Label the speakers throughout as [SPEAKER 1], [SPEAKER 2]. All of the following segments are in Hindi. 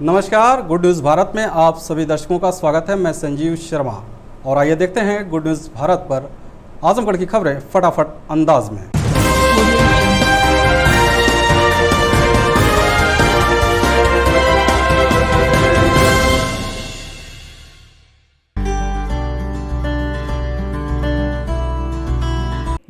[SPEAKER 1] नमस्कार, गुड न्यूज़ भारत में आप सभी दर्शकों का स्वागत है। मैं संजीव शर्मा और आइए देखते हैं गुड न्यूज़ भारत पर आजमगढ़ की खबरें फटाफट अंदाज में।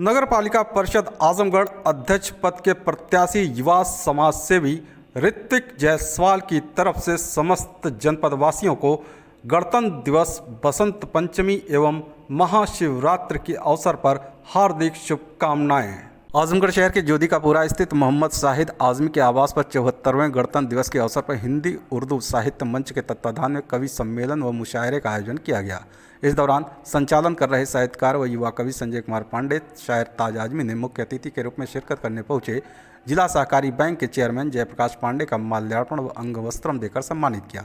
[SPEAKER 1] नगर पालिका परिषद आजमगढ़ अध्यक्ष पद के प्रत्याशी युवा समाज सेवी ऋत्विक जायसवाल की तरफ से समस्त जनपद वासियों को गणतंत्र दिवस, बसंत पंचमी एवं महाशिवरात्रि के अवसर पर हार्दिक शुभकामनाएं। आजमगढ़ शहर के जोधिकापुरा स्थित मोहम्मद शाहिद आजमी के आवास पर 74वें गणतंत्र दिवस के अवसर पर हिंदी उर्दू साहित्य मंच के तत्वाधान में कवि सम्मेलन व मुशायरे का आयोजन किया गया। इस दौरान संचालन कर रहे साहित्यकार व युवा कवि संजय कुमार पांडे, शायर ताज आजमी ने मुख्य अतिथि के रूप में शिरकत करने पहुंचे जिला सहकारी बैंक के चेयरमैन जयप्रकाश पांडे का माल्यार्पण व अंगवस्त्रम देकर सम्मानित किया।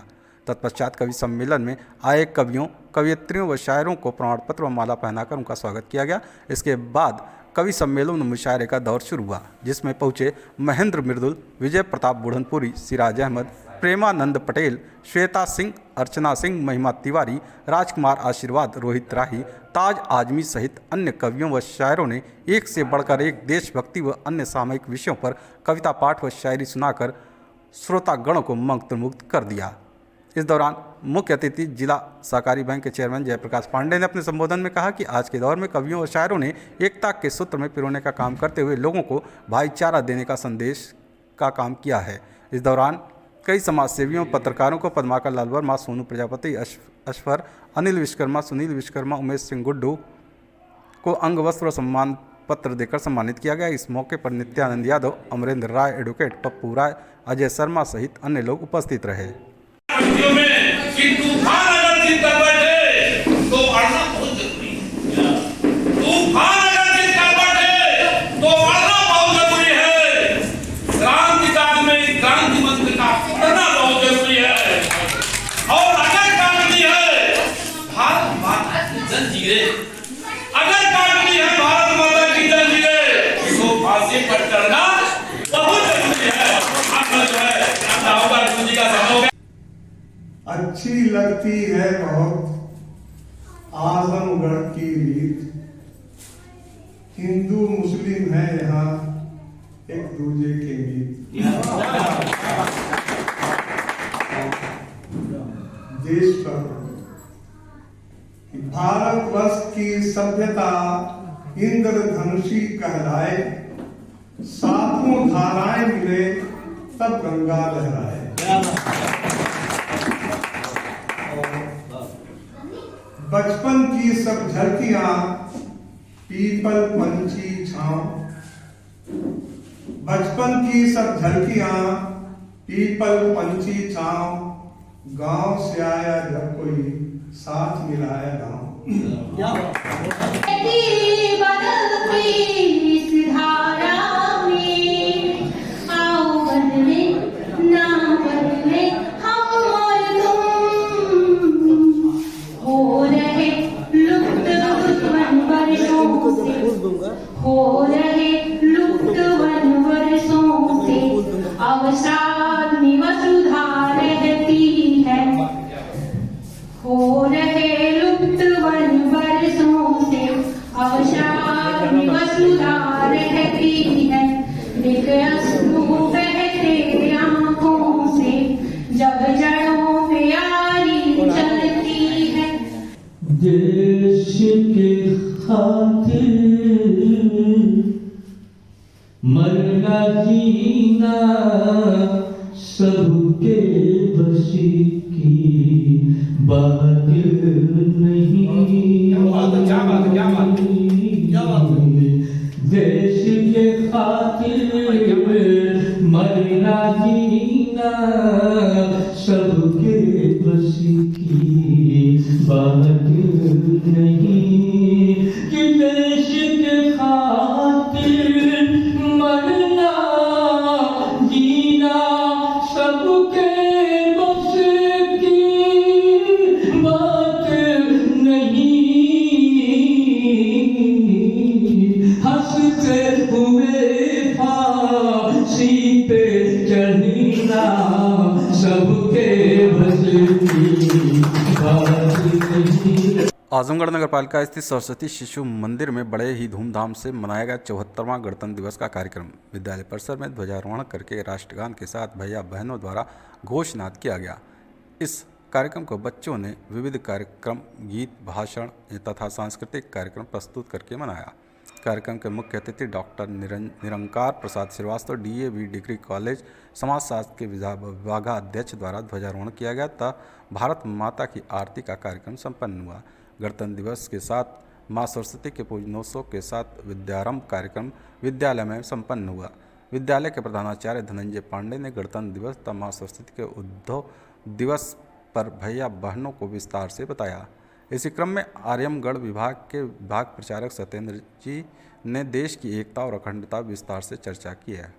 [SPEAKER 1] तत्पश्चात कवि सम्मेलन में आए कवियों, कवयित्रियों व शायरों को प्रमाण पत्र व माला पहनाकर उनका स्वागत किया गया। इसके बाद कवि सम्मेलन में मुशायरे का दौर शुरू हुआ, जिसमें पहुंचे महेंद्र मृदुल, विजय प्रताप बुढ़नपुरी, सिराज अहमद, प्रेमानंद पटेल, श्वेता सिंह, अर्चना सिंह, महिमा तिवारी, राजकुमार आशीर्वाद, रोहित राही, ताज आजमी सहित अन्य कवियों व शायरों ने एक से बढ़कर एक देशभक्ति व अन्य सामयिक विषयों पर कविता पाठ व शायरी सुनाकर श्रोतागणों को मंत्रमुग्ध कर दिया। इस दौरान मुख्य अतिथि जिला सहकारी बैंक के चेयरमैन जयप्रकाश पांडे ने अपने संबोधन में कहा कि आज के दौर में कवियों और शायरों ने एकता के सूत्र में पिरोने का काम करते हुए लोगों को भाईचारा देने का संदेश का काम किया है। इस दौरान कई समाजसेवियों, पत्रकारों को पद्माकर लाल वर्मा, सोनू प्रजापति, अशफर, अनिल विश्वकर्मा, सुनील विश्वकर्मा, उमेश सिंह गुड्डू को अंगवस्त्र व सम्मान पत्र देकर सम्मानित किया गया। इस मौके पर नित्यानंद यादव, अमरेंद्र राय, एडवोकेट पप्पू राय, अजय शर्मा सहित अन्य लोग उपस्थित रहे।
[SPEAKER 2] अगर काटनी है भारत माता की जंजीरें, इसको फांसी पर करना बहुत जरूरी है। आपका जो है जी का समझ
[SPEAKER 3] अच्छी लगती है बहुत आजमगढ़ की रीत, हिंदू मुस्लिम है यहाँ एक दूजे के बीच। देश पर भारतवर्ष की सभ्यता इंद्रधनुषी कहलाए, सातों धाराएं मिले तब गंगा लहराए। बचपन की सब झलकियां पीपल पंछी छांव, बचपन की सब झलकियां पीपल पंछी छांव, गांव से आया जब कोई साथ मिलाया गांव।
[SPEAKER 4] हो रहे लुप्त वन वर्षों से अवसाद में वसुधा रहती है। हो रहे लुप्त वन वर्षों से अवसाद में वसुधा रहती है। निक अश्रु बहते आंखों से जब जड़ों पे यारी चलती है।
[SPEAKER 5] देश के खातिर मरना जीना सबके बस की बात नहीं। देश के खातिर मरना जीना सबके बस की बात नहीं। कि देश के खातिर मरना जीना सबके बस की बात नहीं। हंसते हुए फांसी पे चढ़ना सबके बस की बात नहीं।
[SPEAKER 1] आजमगढ़ नगर पालिका स्थित सरस्वती शिशु मंदिर में बड़े ही धूमधाम से मनाया गया 74वां गणतंत्र दिवस का कार्यक्रम। विद्यालय परिसर में ध्वजारोहण करके राष्ट्रगान के साथ भैया बहनों द्वारा घोषनाद किया गया। इस कार्यक्रम को बच्चों ने विविध कार्यक्रम, गीत, भाषण तथा सांस्कृतिक कार्यक्रम प्रस्तुत करके मनाया। कार्यक्रम के मुख्य अतिथि डॉक्टर निरंकार प्रसाद श्रीवास्तव DAV डिग्री कॉलेज समाजशास्त्र के विभागाध्यक्ष द्वारा ध्वजारोहण किया गया तथा भारत माता की आरती का कार्यक्रम संपन्न हुआ। गणतंत्र दिवस के साथ मां सरस्वती के पूजनोत्सव के साथ विद्यारंभ कार्यक्रम विद्यालय में संपन्न हुआ। विद्यालय के प्रधानाचार्य धनंजय पांडे ने गणतंत्र दिवस तथा मां सरस्वती के उद्भव दिवस पर भैया बहनों को विस्तार से बताया। इसी क्रम में आर्यमगढ़ विभाग के विभाग प्रचारक सत्येंद्र जी ने देश की एकता और अखंडता विस्तार से चर्चा की है।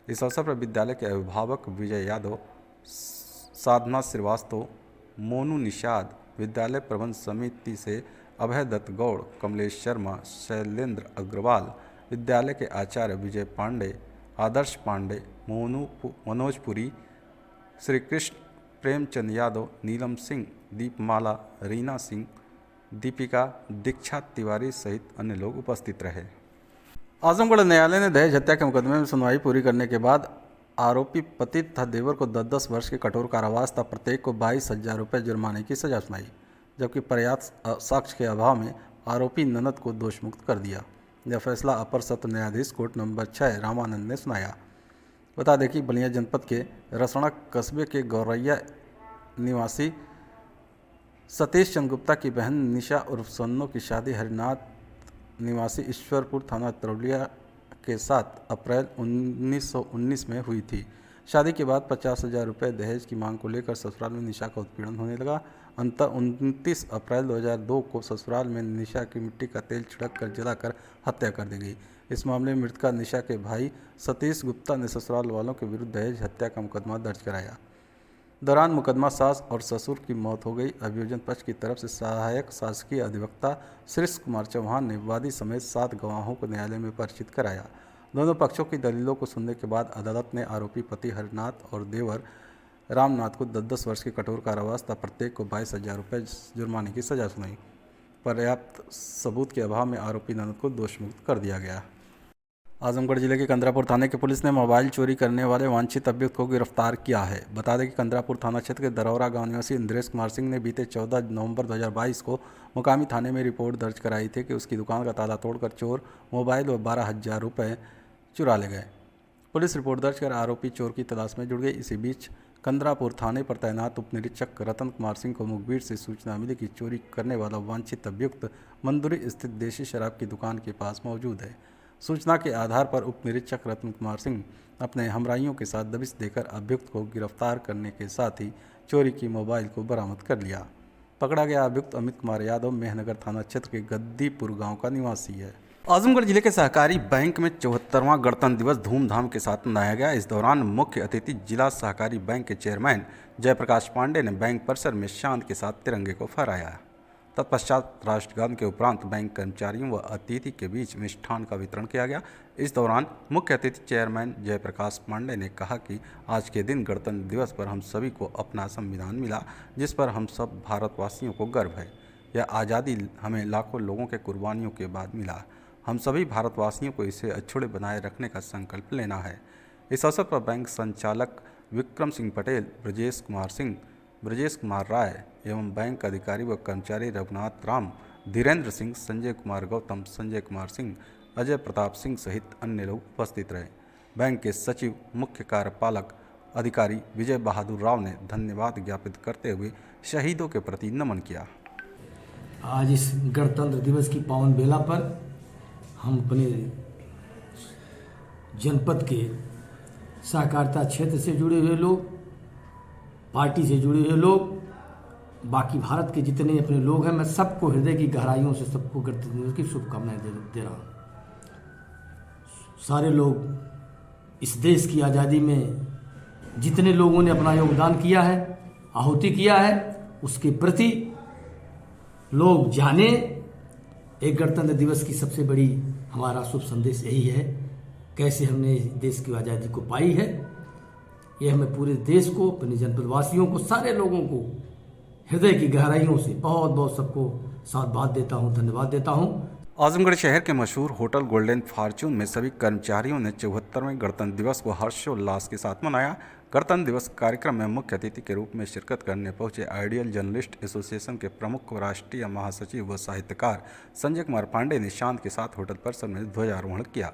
[SPEAKER 1] इस अवसर पर विद्यालय के अभिभावक विजय यादव, साधना श्रीवास्तव, मोनू निषाद, विद्यालय प्रबंध समिति से अभय दत्त गौड़, कमलेश शर्मा, शैलेंद्र अग्रवाल, विद्यालय के आचार्य विजय पांडे, आदर्श पांडे, मनोज पुरी, श्री कृष्ण, प्रेमचंद यादव, नीलम सिंह, दीपमाला, रीना सिंह, दीपिका, दीक्षा तिवारी सहित अन्य लोग उपस्थित रहे। आजमगढ़ न्यायालय ने दहेज हत्या के मुकदमे में सुनवाई पूरी करने के बाद आरोपी पति तथा देवर को 10-10 वर्ष के कठोर कारावास तथा प्रत्येक को 22,000 रुपये जुर्माने की सजा सुनाई, जबकि पर्याप्त साक्ष्य के अभाव में आरोपी ननद को दोषमुक्त कर दिया। यह फैसला अपर सत्र न्यायाधीश कोर्ट नंबर 6 रामानंद ने सुनाया। बता दें कि बलिया जनपद के रसड़ा कस्बे के गौरैया निवासी सतीश चंद्र गुप्ता की बहन निशा उर्फ सन्नो की शादी हरिनाथ निवासी ईश्वरपुर थाना तरौलिया के साथ अप्रैल 1919 में हुई थी। शादी के बाद 50,000 रुपये दहेज की मांग को लेकर ससुराल में निशा का उत्पीड़न होने लगा। अंतर 29 अप्रैल 2002 को ससुराल में निशा की मिट्टी का तेल छिड़क कर जलाकर हत्या कर दी गई। इस मामले में मृतका निशा के भाई सतीश गुप्ता ने ससुराल वालों के विरुद्ध दहेज हत्या का मुकदमा दर्ज कराया। दौरान मुकदमा सास और ससुर की मौत हो गई। अभियोजन पक्ष की तरफ से सहायक शासकीय अधिवक्ता श्रीष कुमार चौहान ने वादी समेत 7 गवाहों को न्यायालय में परिचित कराया। दोनों पक्षों की दलीलों को सुनने के बाद अदालत ने आरोपी पति हरिनाथ और देवर रामनाथ को 10-10 वर्ष के कठोर कारावास तथा प्रत्येक को 22,000 रुपये जुर्माने की सजा सुनाई। पर्याप्त सबूत के अभाव में आरोपी ननद को दोषमुक्त कर दिया गया। आजमगढ़ जिले के कंदरापुर थाने की पुलिस ने मोबाइल चोरी करने वाले वांछित अभियुक्त को गिरफ्तार किया है। बता दें कि कंदरापुर थाना क्षेत्र के दरौरा गांव निवासी इंद्रेश कुमार सिंह ने बीते 14 नवंबर 2022 को मुकामी थाने में रिपोर्ट दर्ज कराई थी कि उसकी दुकान का ताला तोड़कर चोर मोबाइल व 12,000 रुपये चुरा ले गए। पुलिस रिपोर्ट दर्ज कर आरोपी चोर की तलाश में जुट गई। इसी बीच कंदरापुर थाने पर तैनात उप निरीक्षक रतन कुमार सिंह को मुखबिर से सूचना मिली कि चोरी करने वाला वांछित अभियुक्त मंदुरी स्थित देशी शराब की दुकान के पास मौजूद है। सूचना के आधार पर उप निरीक्षक रतन कुमार सिंह अपने हमराइयों के साथ दबिश देकर अभियुक्त को गिरफ्तार करने के साथ ही चोरी की मोबाइल को बरामद कर लिया। पकड़ा गया अभियुक्त अमित कुमार यादव मेहनगर थाना क्षेत्र के गद्दीपुर गांव का निवासी है। आजमगढ़ जिले के सहकारी बैंक में 74वां गणतंत्र दिवस धूमधाम के साथ मनाया गया। इस दौरान मुख्य अतिथि जिला सहकारी बैंक के चेयरमैन जयप्रकाश पांडे ने बैंक परिसर में शांति के साथ तिरंगे को फहराया। तत्पश्चात राष्ट्रगान के उपरांत बैंक कर्मचारियों व अतिथि के बीच मिष्ठान का वितरण किया गया। इस दौरान मुख्य अतिथि चेयरमैन जयप्रकाश पांडे ने कहा कि आज के दिन गणतंत्र दिवस पर हम सभी को अपना संविधान मिला, जिस पर हम सब भारतवासियों को गर्व है। यह आज़ादी हमें लाखों लोगों के कुर्बानियों के बाद मिला। हम सभी भारतवासियों को इसे अछूड़े बनाए रखने का संकल्प लेना है। इस अवसर पर बैंक संचालक विक्रम सिंह पटेल, ब्रजेश कुमार सिंह, ब्रजेश कुमार राय एवं बैंक अधिकारी व कर्मचारी रघुनाथ राम, धीरेन्द्र सिंह, संजय कुमार गौतम, संजय कुमार सिंह, अजय प्रताप सिंह सहित अन्य लोग उपस्थित रहे। बैंक के सचिव मुख्य कार्यपालक अधिकारी विजय बहादुर राव ने धन्यवाद ज्ञापित करते हुए शहीदों के प्रति नमन किया।
[SPEAKER 6] आज इस गणतंत्र दिवस की पावन बेला पर हम अपने जनपद के सहकारिता क्षेत्र से जुड़े हुए लोग, पार्टी से जुड़े हुए लोग, बाकी भारत के जितने अपने लोग हैं, मैं सबको हृदय की गहराइयों से सबको गणतंत्र दिवस की शुभकामनाएं दे रहा हूँ। सारे लोग इस देश की आज़ादी में जितने लोगों ने अपना योगदान किया है, आहुति किया है, उसके प्रति लोग जाने। एक गणतंत्र दिवस की सबसे बड़ी हमारा शुभ संदेश यही है, कैसे हमने देश की आज़ादी को पाई है। ये हमें पूरे देश को, अपने जनपद वासियों को, सारे लोगों को हृदय की गहराइयों से बहुत बहुत सबको साधुवाद देता हूँ, धन्यवाद देता हूँ।
[SPEAKER 1] आजमगढ़ शहर के मशहूर होटल गोल्डन फॉर्च्यून में सभी कर्मचारियों ने 74वें गणतंत्र दिवस को हर्षोल्लास के साथ मनाया। गणतंत्र दिवस कार्यक्रम में मुख्य अतिथि के रूप में शिरकत करने पहुंचे आइडियल जर्नलिस्ट एसोसिएशन के प्रमुख राष्ट्रीय महासचिव व साहित्यकार संजय कुमार पांडे ने शान के साथ होटल परिसर में ध्वजारोहण किया।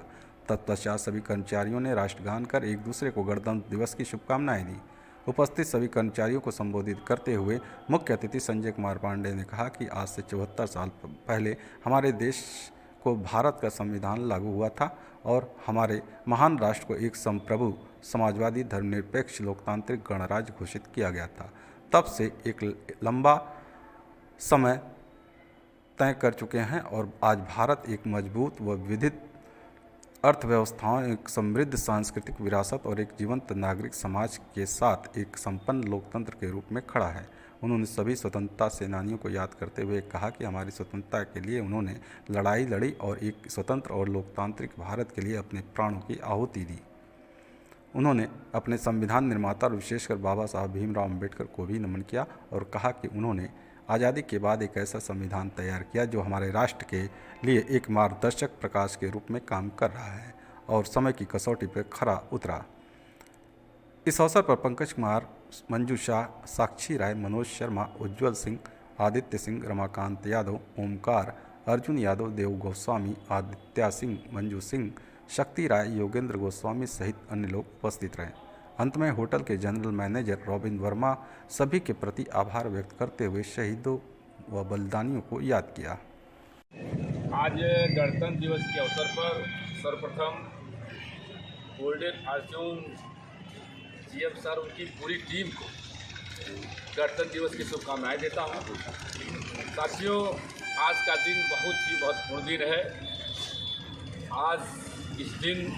[SPEAKER 1] तत्पश्चात सभी कर्मचारियों ने राष्ट्रगान कर एक दूसरे को गणतंत्र दिवस की शुभकामनाएं दी। उपस्थित सभी कर्मचारियों को संबोधित करते हुए मुख्य अतिथि संजय कुमार पांडे ने कहा कि आज से 74 साल पहले हमारे देश को भारत का संविधान लागू हुआ था और हमारे महान राष्ट्र को एक संप्रभु, समाजवादी, धर्मनिरपेक्ष, लोकतांत्रिक गणराज्य घोषित किया गया था। तब से एक लंबा समय तय कर चुके हैं और आज भारत एक मजबूत व विविध अर्थव्यवस्थाओं, एक समृद्ध सांस्कृतिक विरासत और एक जीवंत नागरिक समाज के साथ एक संपन्न लोकतंत्र के रूप में खड़ा है। उन्होंने सभी स्वतंत्रता सेनानियों को याद करते हुए कहा कि हमारी स्वतंत्रता के लिए उन्होंने लड़ाई लड़ी और एक स्वतंत्र और लोकतांत्रिक भारत के लिए अपने प्राणों की आहुति दी। उन्होंने अपने संविधान निर्माता और विशेषकर बाबा साहब भीमराव अम्बेडकर को भी नमन किया और कहा कि उन्होंने आज़ादी के बाद एक ऐसा संविधान तैयार किया जो हमारे राष्ट्र के लिए एक मार्गदर्शक प्रकाश के रूप में काम कर रहा है और समय की कसौटी पर खरा उतरा। इस अवसर पर पंकज कुमार, मंजू शाह, साक्षी राय, मनोज शर्मा, उज्ज्वल सिंह, आदित्य सिंह, रमाकांत यादव, ओमकार, अर्जुन यादव, देव गोस्वामी, आदित्य सिंह, मंजू सिंह, शक्ति राय, योगेंद्र गोस्वामी सहित अन्य लोग उपस्थित रहे। अंत में होटल के जनरल मैनेजर रॉबिन वर्मा सभी के प्रति आभार व्यक्त करते हुए शहीदों व बलिदानियों को याद किया।
[SPEAKER 2] आज गणतंत्र दिवस के अवसर पर सर्वप्रथम गोल्डन फॉर्च्यून जीएम सर, उनकी पूरी टीम को गणतंत्र दिवस की शुभकामनाएं देता हूं। साथियों, आज का दिन बहुत ही महत्वपूर्ण दिन है। आज इस दिन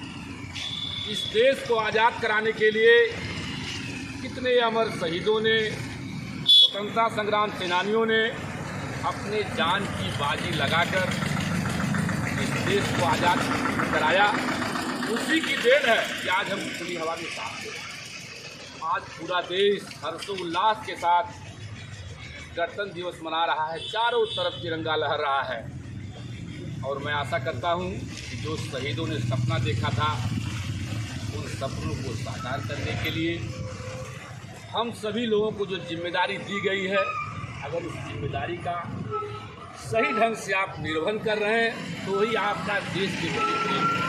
[SPEAKER 2] इस देश को आज़ाद कराने के लिए कितने अमर शहीदों ने, स्वतंत्रता संग्राम सेनानियों ने अपने जान की बाजी लगाकर इस देश को आज़ाद कराया। उसी की देन है कि आज हम खुली हवा में सांस ले रहे हैं। आज पूरा देश हर्षोल्लास के साथ गणतंत्र दिवस मना रहा है, चारों तरफ तिरंगा लहर रहा है और मैं आशा करता हूं कि जो शहीदों ने सपना देखा था, उन सपनों को साकार करने के लिए हम सभी लोगों को जो जिम्मेदारी दी गई है, अगर उस जिम्मेदारी का सही ढंग से आप निर्वहन कर रहे हैं तो ही आपका देश के प्रति प्रेम है।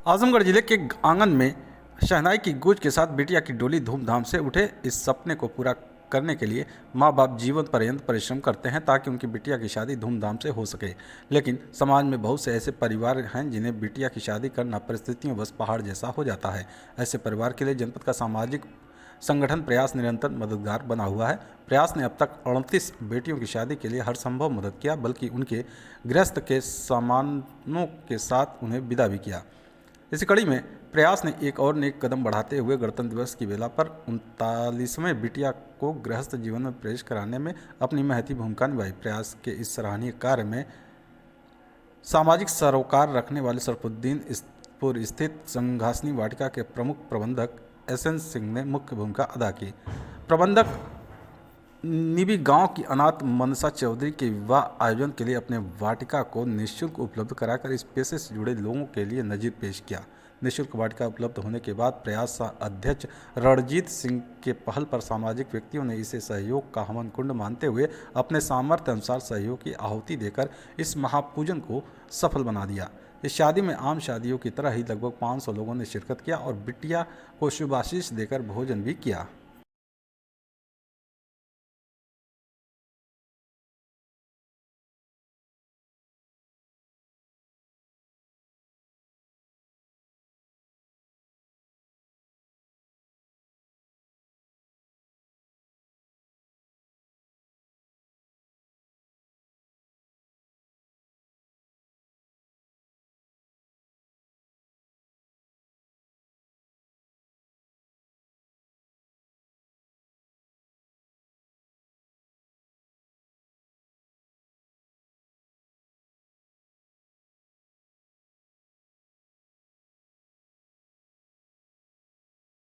[SPEAKER 1] आजमगढ़ जिले के आंगन में शहनाई की गूंज के साथ बिटिया की डोली धूमधाम से उठे। इस सपने को पूरा करने के लिए माँ बाप जीवन पर्यंत परिश्रम करते हैं ताकि उनकी बिटिया की शादी धूमधाम से हो सके, लेकिन समाज में बहुत से ऐसे परिवार हैं जिन्हें बिटिया की शादी करना परिस्थितियों बस पहाड़ जैसा हो जाता है। ऐसे परिवार के लिए जनपद का सामाजिक संगठन प्रयास निरंतर मददगार बना हुआ है। प्रयास ने अब तक 38 बेटियों की शादी के लिए हर संभव मदद किया, बल्कि उनके गृहस्थ के सामानों के साथ उन्हें विदा भी किया। इसी कड़ी में प्रयास ने एक और नेक कदम बढ़ाते हुए गणतंत्र दिवस की बेला पर 39वें बिटिया को गृहस्थ जीवन में प्रवेश कराने में अपनी महती भूमिका निभाई। प्रयास के इस सराहनीय कार्य में सामाजिक सरोकार रखने वाले सरफुद्दीनपुर स्थित संघासनी वाटिका के प्रमुख प्रबंधक SN सिंह ने मुख्य भूमिका अदा की। प्रबंधक निबी गांव की अनाथ मनसा चौधरी के विवाह आयोजन के लिए अपने वाटिका को निःशुल्क उपलब्ध कराकर इस पेशे से जुड़े लोगों के लिए नजीर पेश किया। निःशुल्क वाटिका उपलब्ध होने के बाद प्रयास अध्यक्ष रणजीत सिंह के पहल पर सामाजिक व्यक्तियों ने इसे सहयोग का हवन कुंड मानते हुए अपने सामर्थ्य अनुसार सहयोग की आहुति देकर इस महापूजन को सफल बना दिया। इस शादी में आम शादियों की तरह ही लगभग 500 लोगों ने शिरकत किया और बिटिया को शुभाशीष देकर भोजन भी किया।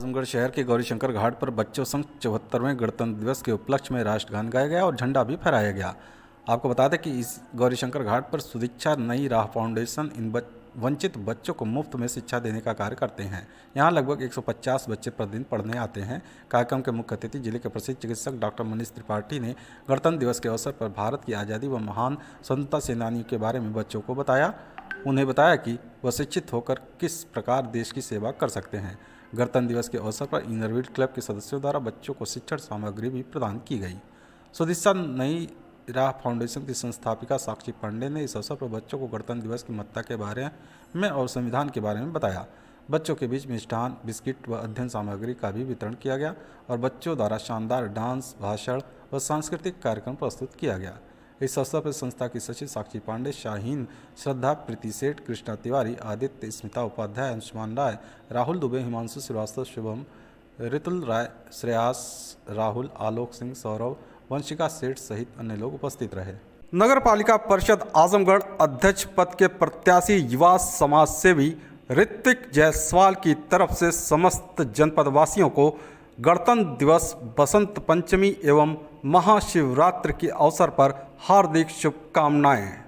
[SPEAKER 1] आजमगढ़ शहर के गौरीशंकर घाट पर बच्चों संग 74वें गणतंत्र दिवस के उपलक्ष्य में राष्ट्रगान गाया गया और झंडा भी फहराया गया। आपको बता दें कि इस गौरीशंकर घाट पर सुदीक्षा नई राह फाउंडेशन इन वंचित बच्चों को मुफ्त में शिक्षा देने का कार्य करते हैं। यहाँ लगभग 150 बच्चे प्रतिदिन पढ़ने आते हैं। कार्यक्रम के मुख्य अतिथि जिले के प्रसिद्ध चिकित्सक डॉक्टर मनीष त्रिपाठी ने गणतंत्र दिवस के अवसर पर भारत की आज़ादी व महान स्वतंत्रता सेनानियों के बारे में बच्चों को बताया। उन्हें बताया कि वह शिक्षित होकर किस प्रकार देश की सेवा कर सकते हैं। गणतंत्र दिवस के अवसर पर इनरवील क्लब के सदस्यों द्वारा बच्चों को शिक्षण सामग्री भी प्रदान की गई। सुदीक्षा नई राह फाउंडेशन की संस्थापिका साक्षी पांडे ने इस अवसर पर बच्चों को गणतंत्र दिवस की महत्ता के बारे में और संविधान के बारे में बताया। बच्चों के बीच मिष्ठान, बिस्किट व अध्ययन सामग्री का भी वितरण किया गया और बच्चों द्वारा शानदार डांस, भाषण व सांस्कृतिक कार्यक्रम प्रस्तुत किया गया। इस अवसर पर संस्था की सचिव साक्षी पांडे, शाहीन, श्रद्धा, प्रीति सेठ, कृष्णा तिवारी, आदित्य, स्मिता उपाध्याय, अंशुमान राय, राहुल दुबे, हिमांशु श्रीवास्तव, शुभम, ऋतुल राय, श्रेयास, राहुल, आलोक सिंह, सौरव, वंशिका सेठ सहित अन्य लोग उपस्थित रहे। नगर पालिका परिषद आजमगढ़ अध्यक्ष पद के प्रत्याशी युवा समाज सेवी ऋत्विक जायसवाल की तरफ से समस्त जनपद वासियों को गणतंत्र दिवस, बसंत पंचमी एवं महाशिवरात्रि के अवसर पर हार्दिक शुभकामनाएं।